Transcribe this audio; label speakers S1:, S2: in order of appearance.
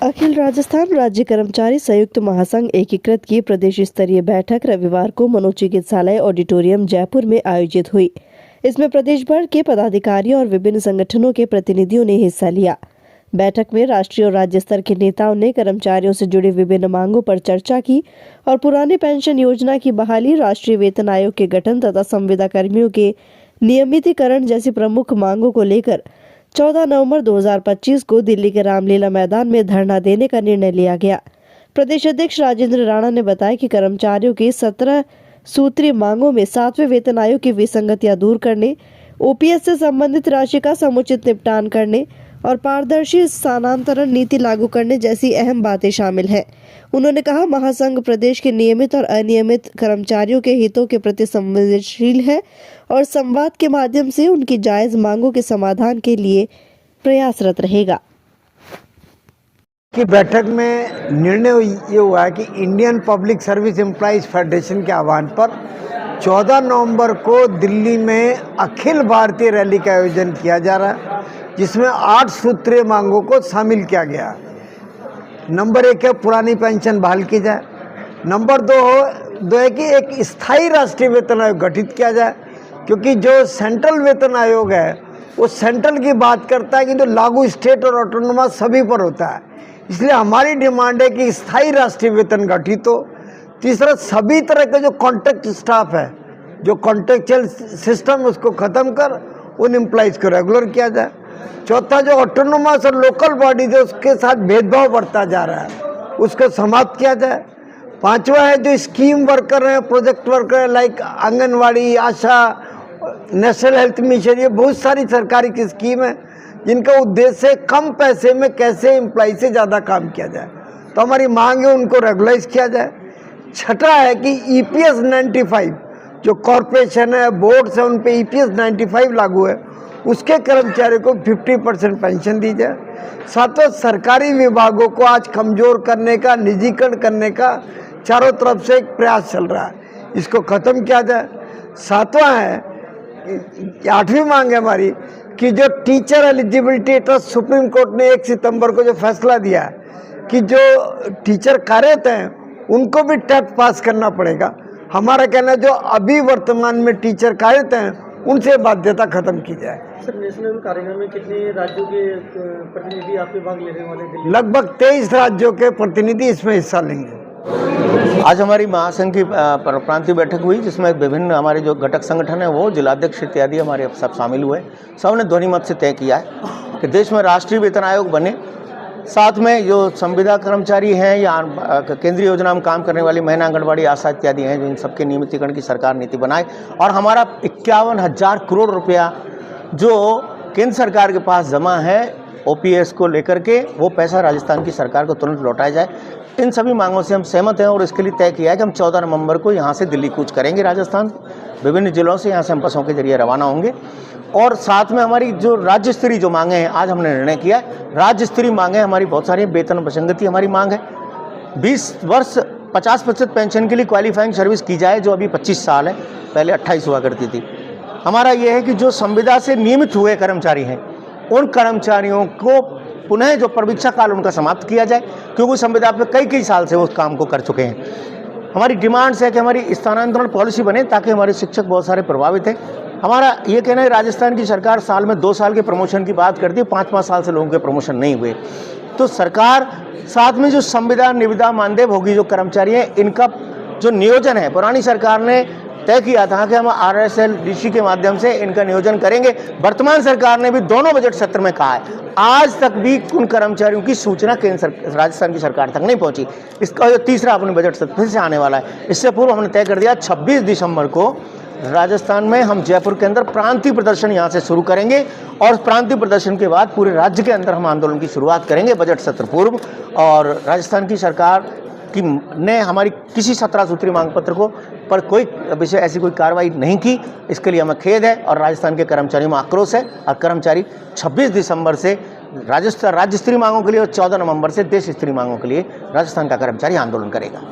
S1: अखिल राजस्थान राज्य कर्मचारी संयुक्त महासंघ एकीकृत की प्रदेश स्तरीय बैठक रविवार को मनोचिकित्सालय ऑडिटोरियम जयपुर में आयोजित हुई। इसमें प्रदेश भर के पदाधिकारियों और विभिन्न संगठनों के प्रतिनिधियों ने हिस्सा लिया। बैठक में राष्ट्रीय और राज्य स्तर के नेताओं ने कर्मचारियों से जुड़ी विभिन्न मांगों पर चर्चा की और पुरानी पेंशन योजना की बहाली, राष्ट्रीय वेतन आयोग के गठन तथा संविदा कर्मियों के नियमितीकरण जैसी प्रमुख मांगों को लेकर 14 नवंबर 2025 को दिल्ली के रामलीला मैदान में धरना देने का निर्णय लिया गया। प्रदेश अध्यक्ष राजेंद्र राणा ने बताया कि कर्मचारियों की 17 सूत्रीय मांगों में 7वें वेतन आयोग की विसंगतियां दूर करने, ओपीएस से संबंधित राशि का समुचित निपटान करने और पारदर्शी स्थानांतरण नीति लागू करने जैसी अहम बातें शामिल हैं। उन्होंने कहा, महासंघ प्रदेश के नियमित और अनियमित कर्मचारियों के हितों के प्रति संवेदनशील है और संवाद के माध्यम से उनकी जायज मांगों के समाधान के लिए प्रयासरत रहेगा।
S2: की बैठक में निर्णय ये हुआ है कि Indian public service employees federation के आह्वान पर 14 नवंबर को दिल्ली में अखिल भारतीय रैली का आयोजन किया जा रहा है, जिसमें 8 सूत्रीय मांगों को शामिल किया गया। नंबर 1 है पुरानी पेंशन बहाल की जाए। नंबर 2 है कि एक स्थायी राष्ट्रीय वेतन आयोग गठित किया जाए, क्योंकि जो सेंट्रल वेतन आयोग है वो सेंट्रल की बात करता है कि जो लागू स्टेट और ऑटोनोमस सभी पर होता है। इसलिए हमारी डिमांड है कि स्थायी राष्ट्रीय वेतन गठित हो। तीसरा, सभी तरह के जो कॉन्ट्रैक्ट स्टाफ है, जो कॉन्ट्रैक्चुअल सिस्टम, उसको ख़त्म कर उन एम्प्लॉइज़ को रेगुलर किया जाए। चौथा, जो ऑटोनोमस और लोकल बॉडीज है उसके साथ भेदभाव बढ़ता जा रहा है, उसको समाप्त किया जाए। 5वां है जो स्कीम वर्कर हैं, प्रोजेक्ट वर्कर है, लाइक आंगनवाड़ी, आशा, नेशनल हेल्थ मिशन, ये बहुत सारी सरकारी की स्कीम है जिनका उद्देश्य कम पैसे में कैसे एम्प्लॉय से ज़्यादा काम किया जाए। तो हमारी मांग है उनको रेगुलाइज किया जाए। छठा है कि EPS 95 जो कॉरपोरेशन है, बोर्ड्स है, उन पे EPS 95 लागू है, उसके कर्मचारियों को 50% पेंशन दी जाए। सातवां, सरकारी विभागों को आज कमज़ोर करने का, निजीकरण करने का चारों तरफ से एक प्रयास चल रहा है, इसको ख़त्म किया जाए। 7वां है, 8वीं मांग है हमारी कि जो teacher eligibility trust, supreme court ने 1 सितंबर को जो फैसला दिया है कि जो टीचर कार्यरत हैं उनको भी टेट पास करना पड़ेगा। हमारा कहना है जो अभी वर्तमान में टीचर कार्यरत हैं उनसे बाध्यता खत्म की जाए।
S3: सर, नेशनल कार्यक्रम में कितने राज्यों के प्रतिनिधि आपके भाग लेने वाले?
S2: लगभग 23 राज्यों के प्रतिनिधि इसमें हिस्सा लेंगे।
S4: आज हमारी महासंघ की प्रांतीय बैठक हुई, जिसमें विभिन्न हमारे जो घटक संगठन है वो जिलाध्यक्ष इत्यादि हमारे सब शामिल हुए। सबने ध्वनिमत से तय किया है कि देश में राष्ट्रीय वेतन आयोग बने, साथ में जो संविदा कर्मचारी हैं या केंद्रीय योजना में काम करने वाली महिला, आंगनबाड़ी, आशा इत्यादि हैं, जो इन सबके नियमितीकरण की सरकार नीति बनाए और हमारा 51,000 करोड़ रुपया जो केंद्र सरकार के पास जमा है OPS को लेकर के, वो पैसा राजस्थान की सरकार को तुरंत लौटाया जाए। इन सभी मांगों से हम सहमत हैं और इसके लिए तय किया है कि हम 14 नवंबर को यहाँ से दिल्ली कूच करेंगे। राजस्थान विभिन्न जिलों से यहाँ से हम बसों के जरिए रवाना होंगे और साथ में हमारी जो राज्य स्तरीय जो मांगे हैं, आज हमने निर्णय किया है, राज्य स्तरीय मांगे हमारी बहुत सारी। वेतन विसंगति हमारी मांग है, 20 वर्ष 50% पेंशन के लिए क्वालिफाइंग सर्विस की जाए, जो अभी 25 साल है, पहले 28 हुआ करती थी। हमारा ये है कि जो संविदा से नियमित हुए कर्मचारी हैं उन कर्मचारियों को पुनः जो प्रवीक्षा काल उनका समाप्त किया जाए, क्योंकि संविदा पे कई साल से वो उस काम को कर चुके हैं। हमारी डिमांड्स है कि हमारी स्थानांतरण पॉलिसी बने ताकि हमारे शिक्षक बहुत सारे प्रभावित हैं। हमारा ये कहना है, राजस्थान की सरकार साल में 2 साल के प्रमोशन की बात करती है, 5-5 साल से लोगों के प्रमोशन नहीं हुए। तो सरकार साथ में जो संविदा, निविदा, मानदेय भोगी जो कर्मचारी हैं, इनका जो नियोजन है, पुरानी सरकार ने तय किया था कि हम RSLDC के माध्यम से इनका नियोजन करेंगे। वर्तमान सरकार ने भी दोनों बजट सत्र में कहा है, आज तक भी उन कर्मचारियों की सूचना राजस्थान की सरकार तक नहीं पहुंची। इसका जो तीसरा अपने बजट सत्र फिर से आने वाला है। इससे पूर्व हमने तय कर दिया 26 दिसंबर को राजस्थान में हम जयपुर के अंदर प्रांतीय प्रदर्शन यहाँ से शुरू करेंगे और प्रांतीय प्रदर्शन के बाद पूरे राज्य के अंदर हम आंदोलन की शुरुआत करेंगे बजट सत्र पूर्व। और राजस्थान की सरकार कि ने हमारी किसी 17 सूत्री मांग पत्र को पर कोई विषय ऐसी कोई कार्रवाई नहीं की, इसके लिए हमें खेद है और राजस्थान के कर्मचारियों में आक्रोश है। और कर्मचारी 26 दिसंबर से राज्य स्तरीय मांगों के लिए और 14 नवंबर से देश स्तरीय मांगों के लिए राजस्थान का कर्मचारी आंदोलन करेगा।